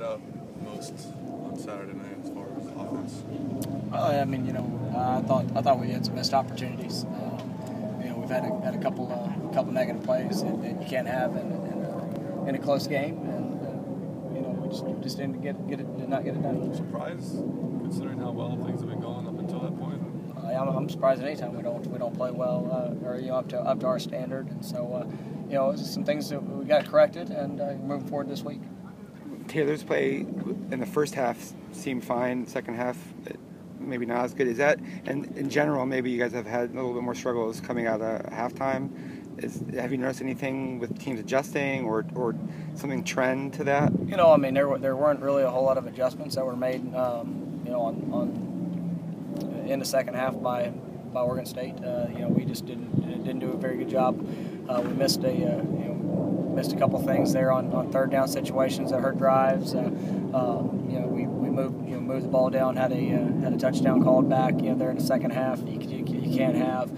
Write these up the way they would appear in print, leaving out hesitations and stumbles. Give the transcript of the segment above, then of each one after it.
out most on Saturday night as far as offense? I mean, I thought we had some missed opportunities. We've had a couple negative plays that you can't have in a close game, and we just didn't not get it done. Surprised, considering how well things have been going up until that point. I'm surprised anytime we don't play well or up to our standard, and so some things that we got corrected, and moving forward this week. Taylor's play in the first half seemed fine. Second half, maybe not as good. Is that, and in general, maybe you guys have had a little bit more struggles coming out of halftime. Have you noticed anything with teams adjusting or something trend to that? There weren't really a whole lot of adjustments that were made, in the second half by Oregon State. We just didn't do a very good job. We missed a couple things there on third down situations that hurt drives. We moved the ball down, had a touchdown called back. There in the second half, you can't have.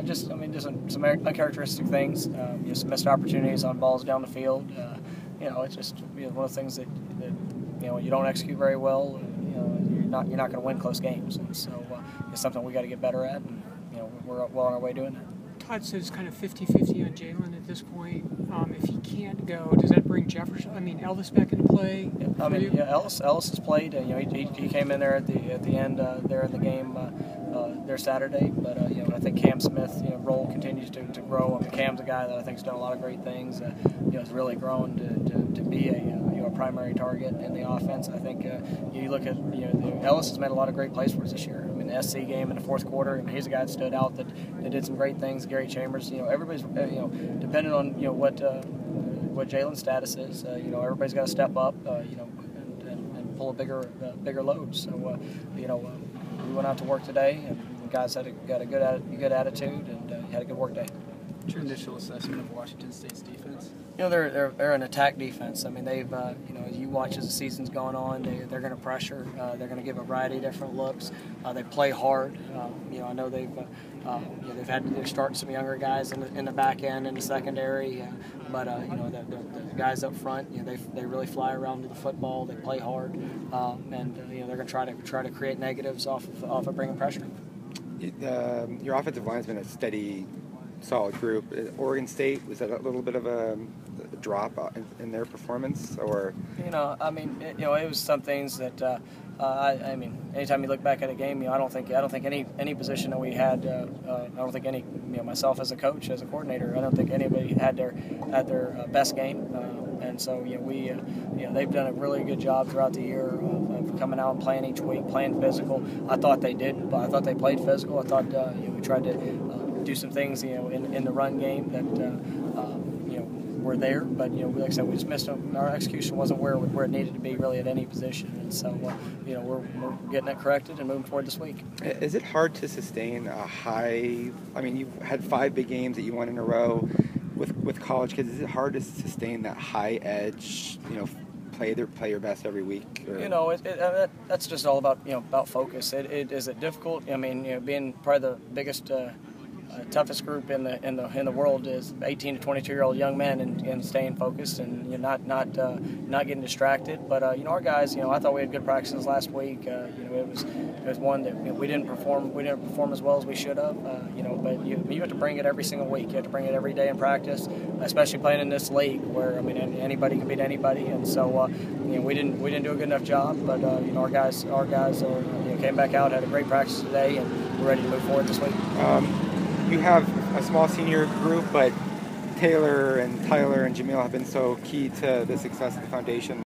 Just some uncharacteristic things. Some missed opportunities on balls down the field. It's just one of the things that you don't execute very well. You're not going to win close games, and so it's something we got to get better at. And we're well on our way doing that. Todd says it's kind of 50-50 on Jalen at this point. If he can't go, does that bring Ellis back into play? Ellis has played. He came in there at the end there in the game there Saturday. But I think Cam Smith's role continues to grow. Cam's a guy that I think has done a lot of great things. Has really grown to be a primary target in the offense. I think you look at Ellis has made a lot of great plays for us this year. The SC game in the fourth quarter, he's a guy that stood out that did some great things. Gary Chambers, everybody's depending on what Jalen's status is. Everybody's got to step up, and pull a bigger load. So we went out to work today, and the guys got a good attitude and had a good work day. What's your initial assessment of Washington State's defense? They're an attack defense. They've as you watch as the season's going on, they're going to pressure. They're going to give a variety of different looks. They play hard. I know they're starting some younger guys in the back end in the secondary, but the guys up front, they really fly around to the football. They play hard, and they're going to try to create negatives off of bringing pressure. Your offensive line's been a steady, solid group. Oregon State, was that a little bit of a drop in their performance, or? It was some things that anytime you look back at a game, I don't think any position that we had, I don't think any, myself as a coach, as a coordinator, I don't think anybody had their best game, and so they've done a really good job throughout the year of coming out and playing each week, playing physical. I thought they did, but I thought they played physical. I thought we tried to do some things in the run game that were there, but like I said, we just missed them. Our execution wasn't where it needed to be really at any position, and so we're getting it corrected and moving forward this week. Is it hard to sustain a high? You've had 5 big games that you won in a row with college kids. Is it hard to sustain that high edge? Play your best every week. Or? That's just all about focus. Is it difficult? Being probably the biggest. Toughest group in the world is 18 to 22-year-old young men, and staying focused and not getting distracted. But our guys, I thought we had good practices last week. It was one that we didn't perform as well as we should have. But you have to bring it every single week. You have to bring it every day in practice, especially playing in this league where anybody can beat anybody. And so we didn't do a good enough job. But our guys came back out, had a great practice today, and we're ready to move forward this week. You have a small senior group, but Taylor and Tyler and Jamil have been so key to the success of the foundation.